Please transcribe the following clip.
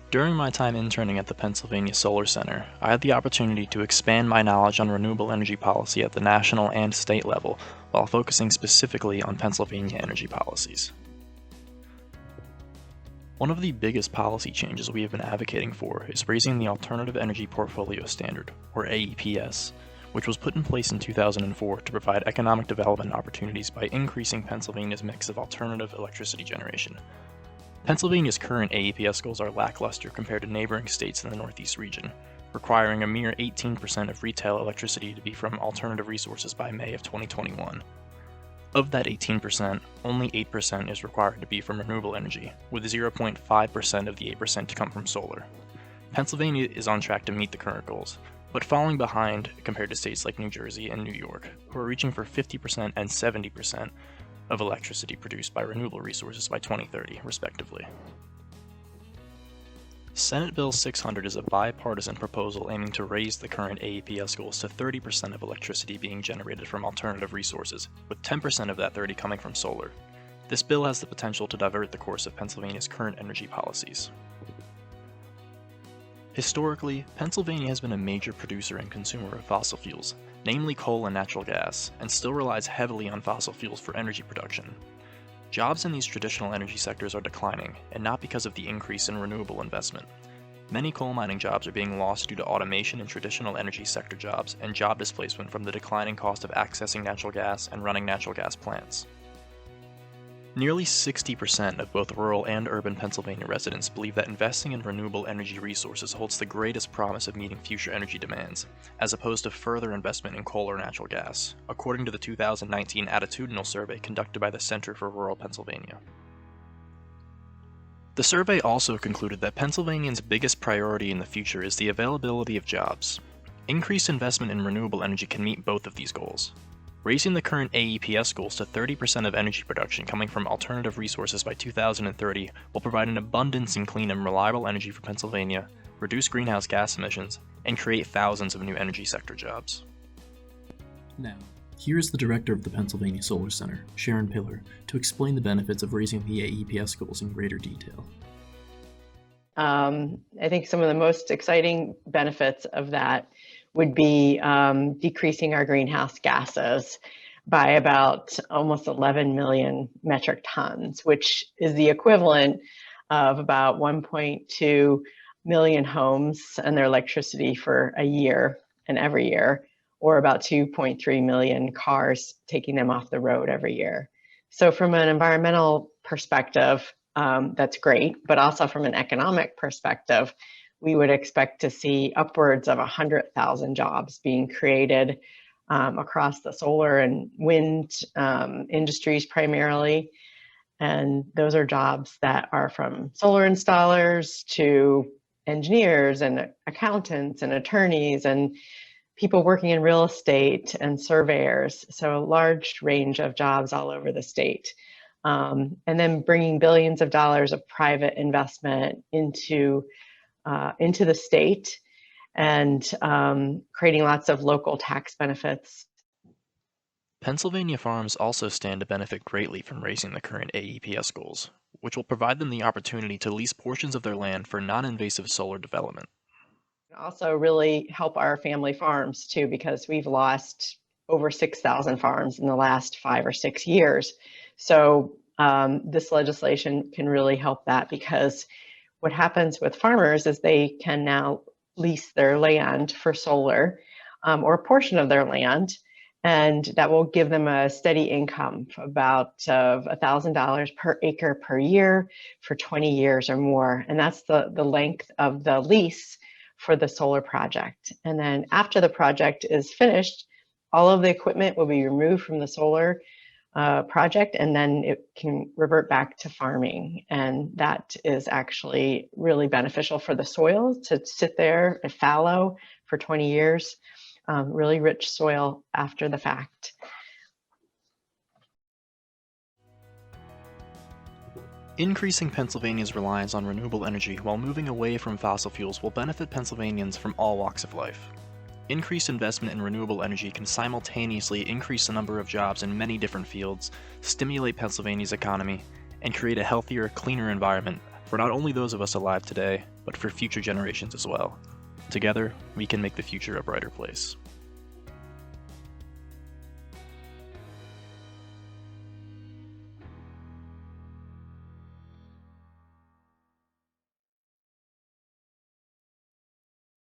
During my time interning at the Pennsylvania Solar Center, I had the opportunity to expand my knowledge on renewable energy policy at the national and state level while focusing specifically on Pennsylvania energy policies. One of the biggest policy changes we have been advocating for is raising the Alternative Energy Portfolio Standard, or AEPS, which was put in place in 2004 to provide economic development opportunities by increasing Pennsylvania's mix of alternative electricity generation. Pennsylvania's current AEPS goals are lackluster compared to neighboring states in the Northeast region, requiring a mere 18% of retail electricity to be from alternative resources by May of 2021. Of that 18%, only 8% is required to be from renewable energy, with 0.5% of the 8% to come from solar. Pennsylvania is on track to meet the current goals, but falling behind compared to states like New Jersey and New York, who are reaching for 50% and 70% of electricity produced by renewable resources by 2030, respectively. Senate Bill 600 is a bipartisan proposal aiming to raise the current AEPS goals to 30% of electricity being generated from alternative resources, with 10% of that 30 coming from solar. This bill has the potential to divert the course of Pennsylvania's current energy policies. Historically, Pennsylvania has been a major producer and consumer of fossil fuels, namely coal and natural gas, and still relies heavily on fossil fuels for energy production. Jobs in these traditional energy sectors are declining, and not because of the increase in renewable investment. Many coal mining jobs are being lost due to automation in traditional energy sector jobs and job displacement from the declining cost of accessing natural gas and running natural gas plants. Nearly 60% of both rural and urban Pennsylvania residents believe that investing in renewable energy resources holds the greatest promise of meeting future energy demands, as opposed to further investment in coal or natural gas, according to the 2019 attitudinal survey conducted by the Center for Rural Pennsylvania. The survey also concluded that Pennsylvanians' biggest priority in the future is the availability of jobs. Increased investment in renewable energy can meet both of these goals. Raising the current AEPS goals to 30% of energy production coming from alternative resources by 2030 will provide an abundance in clean and reliable energy for Pennsylvania, reduce greenhouse gas emissions, and create thousands of new energy sector jobs. Now, here is the director of the Pennsylvania Solar Center, Sharon Pillar, to explain the benefits of raising the AEPS goals in greater detail. I think some of the most exciting benefits of that would be decreasing our greenhouse gases by about almost 11 million metric tons, which is the equivalent of about 1.2 million homes and their electricity for a year and every year, or about 2.3 million cars taking them off the road every year. So from an environmental perspective, that's great, but also from an economic perspective, we would expect to see upwards of 100,000 jobs being created across the solar and wind industries primarily. And those are jobs that are from solar installers to engineers and accountants and attorneys and people working in real estate and surveyors. So a large range of jobs all over the state. And then bringing billions of dollars of private investment into the state and creating lots of local tax benefits. Pennsylvania farms also stand to benefit greatly from raising the current AEPS goals, which will provide them the opportunity to lease portions of their land for non-invasive solar development. Also really help our family farms too, because we've lost over 6,000 farms in the last 5 or 6 years. So this legislation can really help that, because what happens with farmers is they can now lease their land for solar or a portion of their land, and that will give them a steady income of about $1,000 per acre per year for 20 years or more. And that's the length of the lease for the solar project. And then after the project is finished, all of the equipment will be removed from the solar project, and then it can revert back to farming. And that is actually really beneficial for the soil to sit there and fallow for 20 years, really rich soil after the fact. Increasing Pennsylvania's reliance on renewable energy while moving away from fossil fuels will benefit Pennsylvanians from all walks of life. Increased investment in renewable energy can simultaneously increase the number of jobs in many different fields, stimulate Pennsylvania's economy, and create a healthier, cleaner environment for not only those of us alive today, but for future generations as well. Together, we can make the future a brighter place.